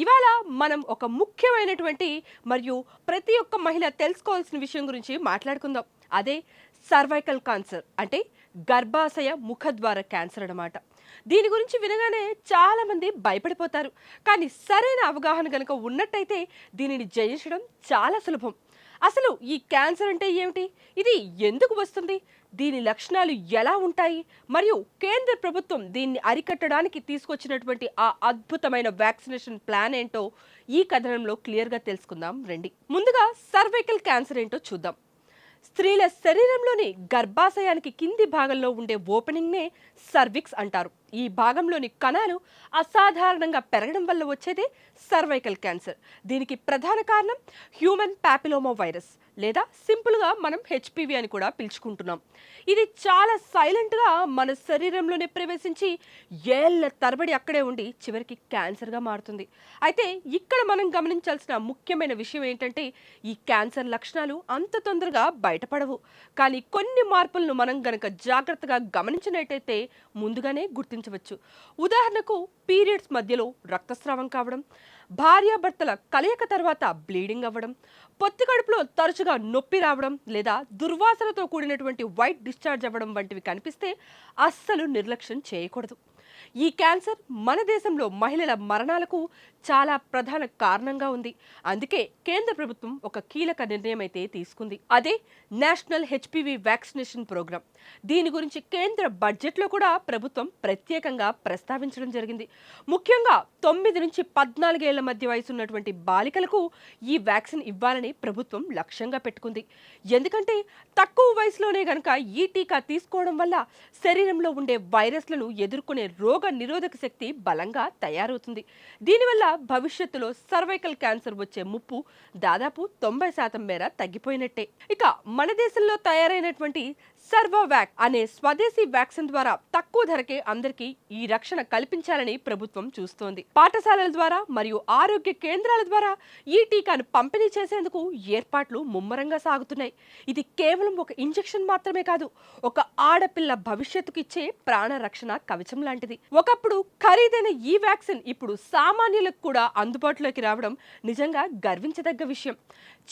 ఇవాళ మనం ఒక ముఖ్యమైనటువంటి మరియు ప్రతి ఒక్క మహిళ తెలుసుకోవాల్సిన విషయం గురించి మాట్లాడుకుందాం. అదే సర్వైకల్ క్యాన్సర్ అంటే గర్భాశయ ముఖద్వార క్యాన్సర్ అన్నమాట. దీని గురించి వినగానే చాలా మంది భయపడిపోతారు. కానీ సరైన అవగాహన కనుక ఉన్నట్టయితే దీనిని జయించడం చాలా సులభం. అసలు ఈ క్యాన్సర్ అంటే ఏమిటి? ఇది ఎందుకు వస్తుంది? దీని లక్షణాలు ఎలా ఉంటాయి? మరియు కేంద్ర ప్రభుత్వం దీన్ని అరికట్టడానికి తీసుకొచ్చినటువంటి ఆ అద్భుతమైన వ్యాక్సినేషన్ ప్లాన్ ఏంటో ఈ కథనంలో క్లియర్గా తెలుసుకుందాం రండి. ముందుగా సర్వైకల్ క్యాన్సర్ ఏంటో చూద్దాం. స్త్రీల శరీరంలోని గర్భాశయానికి కింది భాగంలో ఉండే ఓపెనింగ్నే సర్విక్స్ అంటారు. ఈ భాగంలోని కణాలు అసాధారణంగా పెరగడం వల్ల వచ్చేదే సర్వైకల్ క్యాన్సర్. దీనికి ప్రధాన కారణం హ్యూమన్ ప్యాపిలోమా వైరస్ లేదా సింపుల్గా మనం హెచ్పివి అని కూడా పిలుచుకుంటున్నాం. ఇది చాలా సైలెంట్గా మన శరీరంలోనే ప్రవేశించి ఏళ్ల తరబడి అక్కడే ఉండి చివరికి క్యాన్సర్గా మారుతుంది. అయితే ఇక్కడ మనం గమనించాల్సిన ముఖ్యమైన విషయం ఏంటంటే ఈ క్యాన్సర్ లక్షణాలు అంత తొందరగా బయటపడవు. కానీ కొన్ని మార్పులను మనం గనక జాగ్రత్తగా గమనించినట్టయితే ముందుగానే గుర్తించవచ్చు. ఉదాహరణకు పీరియడ్స్ మధ్యలో రక్తస్రావం కావడం, భార్యాభర్తల కలయిక తర్వాత బ్లీడింగ్ అవ్వడం, పొత్తి కడుపులో తరచుగా నొప్పి రావడం లేదా దుర్వాసనతో కూడినటువంటి వైట్ డిశ్చార్జ్ అవ్వడం వంటివి కనిపిస్తే అస్సలు నిర్లక్ష్యం చేయకూడదు. ఈ క్యాన్సర్ మన దేశంలో మహిళల మరణాలకు చాలా ప్రధాన కారణంగా ఉంది. అందుకే కేంద్ర ప్రభుత్వం ఒక కీలక నిర్ణయం అయితే తీసుకుంది. అదే నేషనల్ హెచ్పివి వ్యాక్సినేషన్ ప్రోగ్రామ్. దీని గురించి కేంద్ర బడ్జెట్లో కూడా ప్రభుత్వం ప్రత్యేకంగా ప్రస్తావించడం జరిగింది. ముఖ్యంగా 9 నుంచి 14 ఏళ్ల మధ్య వయసు ఉన్నటువంటి బాలికలకు ఈ వ్యాక్సిన్ ఇవ్వాలని ప్రభుత్వం లక్ష్యంగా పెట్టుకుంది. ఎందుకంటే తక్కువ వయసులోనే గనక ఈ టీకా తీసుకోవడం వల్ల శరీరంలో ఉండే వైరస్లను ఎదుర్కొనే రోగ నిరోధక శక్తి బలంగా తయారవుతుంది. దీనివల్ల భవిష్యత్తులో సర్వైకల్ క్యాన్సర్ వచ్చే ముప్పు దాదాపు 90% మేర తగ్గిపోయినట్టే. ఇక మన దేశంలో తయారైనటువంటి సర్వోవాక్ అనే స్వదేశీ వ్యాక్సిన్ ద్వారా తక్కువ ధరకే అందరికీ ఈ రక్షణ కల్పించాలని ప్రభుత్వం చూస్తోంది. పాఠశాలల ద్వారా మరియు ఆరోగ్య కేంద్రాల ద్వారా ఈ టీకాను పంపిణీ చేసేందుకు ఏర్పాట్లు ముమ్మరంగా సాగుతున్నాయి. ఇది కేవలం ఒక ఇంజెక్షన్ మాత్రమే కాదు, ఒక ఆడపిల్ల భవిష్యత్తుకు ఇచ్చే ప్రాణ రక్షణ కవచం లాంటిది. ఒకప్పుడు ఖరీదైన ఈ వ్యాక్సిన్ ఇప్పుడు సామాన్యులకు కూడా అందుబాటులోకి రావడం నిజంగా గర్వించదగ్గ విషయం.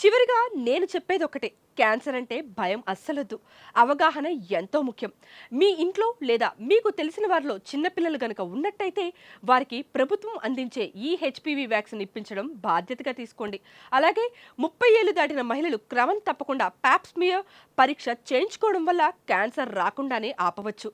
చివరిగా నేను చెప్పేది ఒకటే, క్యాన్సర్ అంటే భయం అస్సలొద్దు, అవగాహన ఎంతో ముఖ్యం. మీ ఇంట్లో లేదా మీకు తెలిసిన వారిలో చిన్నపిల్లలు గనక ఉన్నట్టయితే వారికి ప్రభుత్వం అందించే ఈ హెచ్పివి వ్యాక్సిన్ ఇప్పించడం బాధ్యతగా తీసుకోండి. అలాగే 30 ఏళ్లు దాటిన మహిళలు క్రమం తప్పకుండా ప్యాప్స్మియర్ పరీక్ష చేయించుకోవడం వల్ల క్యాన్సర్ రాకుండానే ఆపవచ్చు.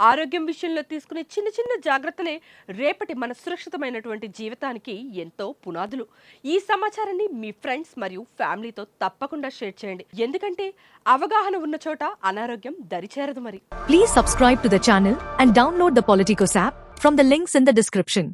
ఆరోగ్యం విషయంలో తీసుకునే చిన్న చిన్న జాగ్రత్తలే రేపటి మన సురక్షితమైనటువంటి జీవితానికి ఎంతో పునాదులు. ఈ సమాచారాన్ని మీ ఫ్రెండ్స్ మరియు ఫ్యామిలీతో తప్పకుండా షేర్ చేయండి. ఎందుకంటే అవగాహన ఉన్న చోట అనారోగ్యం దరిచేరదు మరి. Please subscribe to the channel and download the Politicos app from the links in the description.